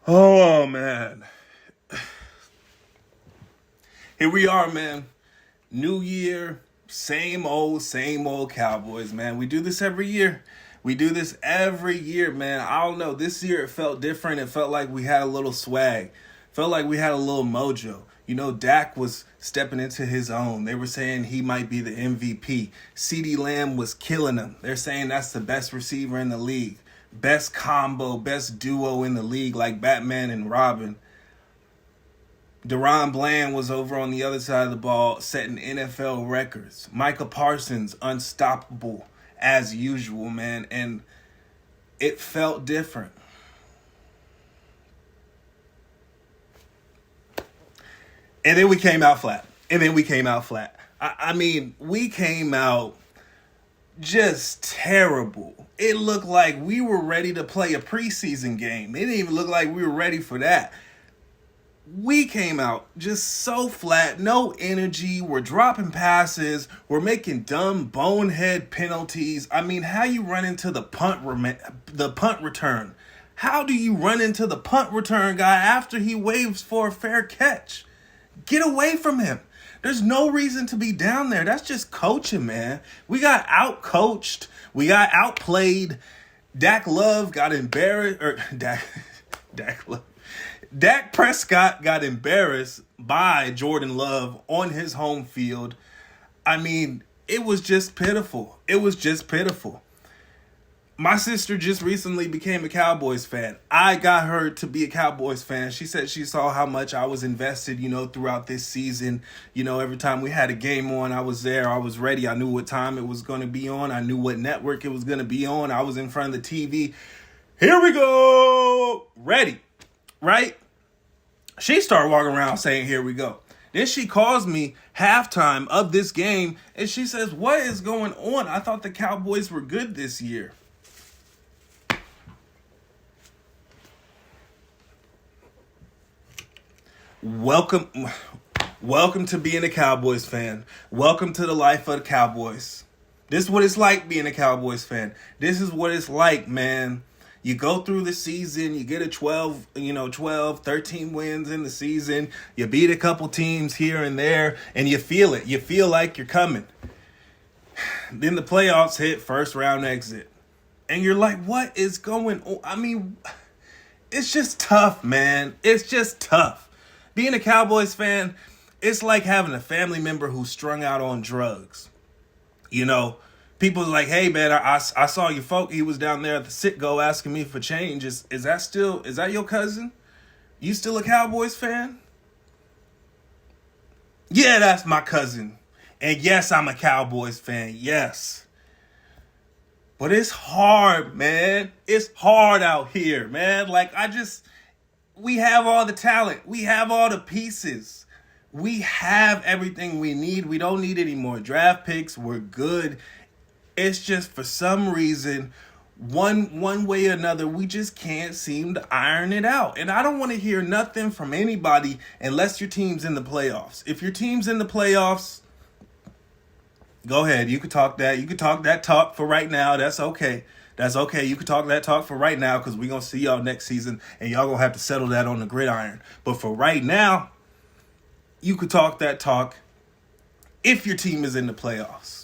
Oh, man. Here we are, man. New year, same old Cowboys, man. We do this every year. We do this every year, man. I don't know. This year it felt different. It felt like we had a little swag. Felt like we had a little mojo. You know, Dak was stepping into his own. They were saying he might be the MVP. CeeDee Lamb was killing him. They're saying that's the best receiver in the league. Best combo, best duo in the league, like Batman and Robin. Deron Bland was over on the other side of the ball setting NFL records. Micah Parsons, unstoppable as usual, man. And it felt different. And then we came out flat. I mean, we came out just terrible. It looked like we were ready to play a preseason game. It didn't even look like we were ready for that. We came out just so flat, no energy. We're dropping passes. We're making dumb bonehead penalties. I mean, how you run into the punt return? How do you run into the punt return guy after he waves for a fair catch? Get away from him. There's no reason to be down there. That's just coaching, man. We got out-coached. We got outplayed. Dak Love got embarrassed. Dak Love. Dak Prescott got embarrassed by Jordan Love on his home field. I mean, it was just pitiful. My sister just recently became a Cowboys fan. I got her to be a Cowboys fan. She said she saw how much I was invested, throughout this season. Every time we had a game on, I was there. I was ready. I knew what time it was going to be on. I knew what network it was going to be on. I was in front of the TV. Here we go. Ready. Right? She started walking around saying, here we go. Then she calls me halftime of this game, and she says, what is going on? I thought the Cowboys were good this year. Welcome to being a Cowboys fan. Welcome to the life of the Cowboys. This is what it's like being a Cowboys fan. This is what it's like, man. You go through the season, you get a 12, 13 wins in the season. You beat a couple teams here and there, and you feel it. You feel like you're coming. Then the playoffs hit, first round exit. And you're like, what is going on? I mean, it's just tough, man. It's just tough. Being a Cowboys fan, it's like having a family member who's strung out on drugs. People's like, hey, man, I saw your folk. He was down there at the sit-go asking me for change. Is that your cousin? You still a Cowboys fan? Yeah, that's my cousin. And yes, I'm a Cowboys fan. Yes. But it's hard, man. It's hard out here, man. We have all the talent. We have all the pieces. We have everything we need. We don't need any more draft picks. We're good. It's just for some reason, one way or another, we just can't seem to iron it out. And I don't want to hear nothing from anybody unless your team's in the playoffs. If your team's in the playoffs, go ahead. You can talk that. You can talk that talk for right now. That's okay. You can talk that talk for right now because we're going to see y'all next season and y'all going to have to settle that on the gridiron. But for right now, you could talk that talk if your team is in the playoffs.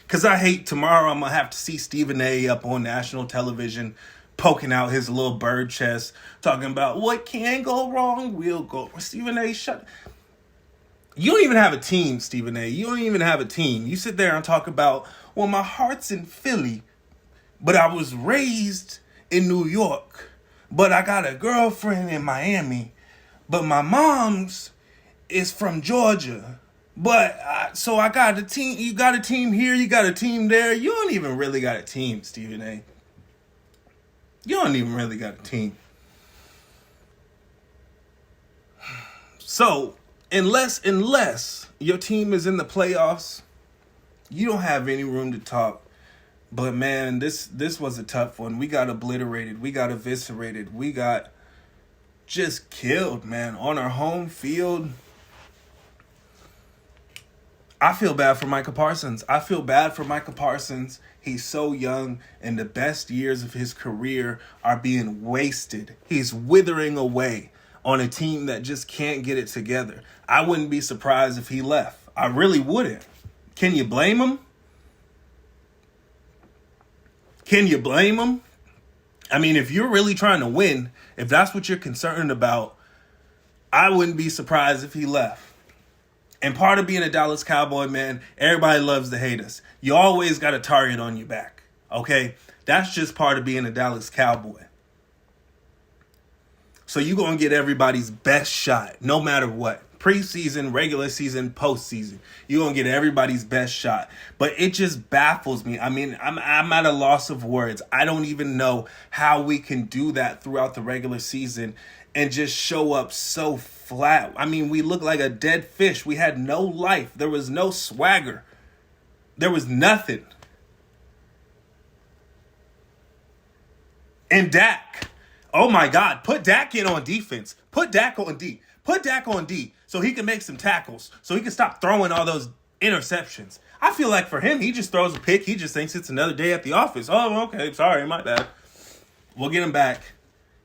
Because I hate tomorrow I'm going to have to see Stephen A. up on national television poking out his little bird chest, talking about what can go wrong will go. Stephen A., shut. You don't even have a team, Stephen A. You don't even have a team. You sit there and talk about, well, my heart's in Philly, but I was raised in New York, but I got a girlfriend in Miami, but my mom's is from Georgia. So I got a team. You got a team here. You got a team there. You don't even really got a team, Stephen A. You don't even really got a team. So unless your team is in the playoffs, you don't have any room to talk. But man, this was a tough one. We got obliterated. We got eviscerated. We got just killed, man, on our home field. I feel bad for Micah Parsons. I feel bad for Micah Parsons. He's so young, and the best years of his career are being wasted. He's withering away on a team that just can't get it together. I wouldn't be surprised if he left. I really wouldn't. Can you blame him? Can you blame him? I mean, if you're really trying to win, if that's what you're concerned about, I wouldn't be surprised if he left. And part of being a Dallas Cowboy, man, everybody loves to hate us. You always got a target on your back, okay? That's just part of being a Dallas Cowboy. So you're going to get everybody's best shot, no matter what. Preseason, regular season, postseason. You're going to get everybody's best shot. But it just baffles me. I mean, I'm at a loss of words. I don't even know how we can do that throughout the regular season and just show up so flat. I mean, we look like a dead fish. We had no life. There was no swagger. There was nothing. And Dak. Oh, my God. Put Dak in on defense. Put Dak on D. Put Dak on D so he can make some tackles, so he can stop throwing all those interceptions. I feel like for him, he just throws a pick. He just thinks it's another day at the office. Oh, okay. Sorry, my bad. We'll get him back.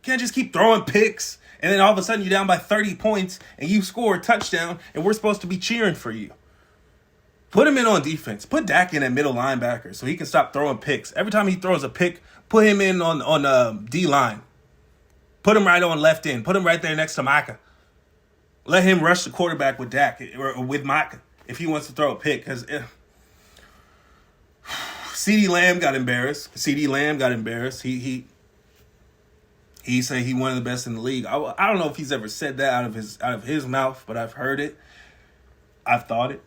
Can't just keep throwing picks, and then all of a sudden you're down by 30 points, and you score a touchdown, and we're supposed to be cheering for you. Put him in on defense. Put Dak in at middle linebacker so he can stop throwing picks. Every time he throws a pick, put him in on D-line. Put him right on left end. Put him right there next to Micah. Let him rush the quarterback with Dak or with Micah if he wants to throw a pick. Because CeeDee Lamb got embarrassed. He said he one of the best in the league. I don't know if he's ever said that out of his mouth, but I've heard it. I've thought it,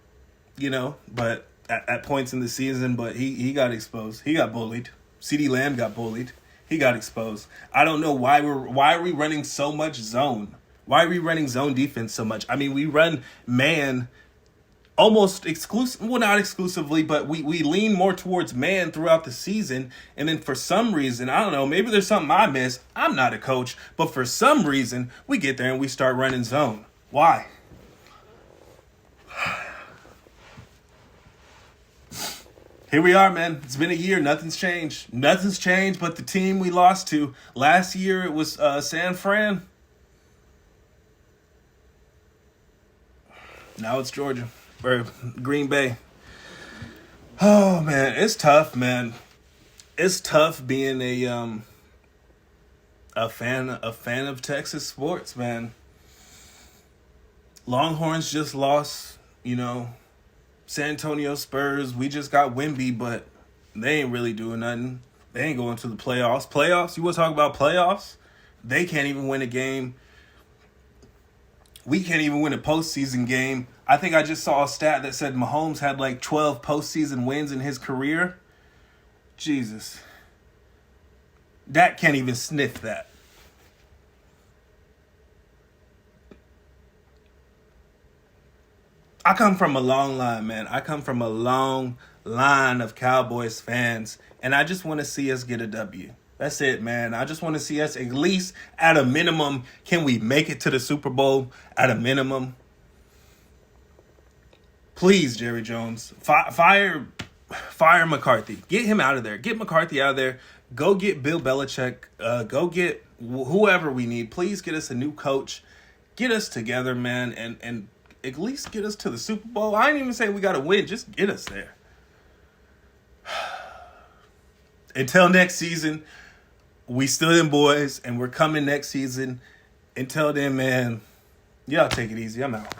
but at points in the season. But he got exposed. He got bullied. CeeDee Lamb got bullied. He got exposed. I don't know why are we running so much zone? Why are we running zone defense so much? I mean, we run man almost exclusive. Well, not exclusively, but we lean more towards man throughout the season. And then for some reason, I don't know, maybe there's something I miss. I'm not a coach, but for some reason, we get there and we start running zone. Why? Here we are, man. It's been a year. Nothing's changed. Nothing's changed but the team we lost to. Last year, it was San Fran. Now it's Georgia or Green Bay. Oh, man. It's tough, man. It's tough being a fan of Texas sports, man. Longhorns just lost, San Antonio Spurs, we just got Wemby, but they ain't really doing nothing. They ain't going to the playoffs. Playoffs? You want to talk about playoffs? They can't even win a game. We can't even win a postseason game. I think I just saw a stat that said Mahomes had like 12 postseason wins in his career. Jesus. Dak can't even sniff that. I come from a long line, man. I come from a long line of Cowboys fans, and I just want to see us get a W. That's it, man. I just want to see us at least at a minimum. Can we make it to the Super Bowl at a minimum? Please, Jerry Jones, fire McCarthy. Get him out of there. Get McCarthy out of there. Go get Bill Belichick. Go get whoever we need. Please get us a new coach. Get us together, man, and at least get us to the Super Bowl. I ain't even saying we got to win. Just get us there. Until next season, we still them boys, and we're coming next season. Until then, man, y'all take it easy. I'm out.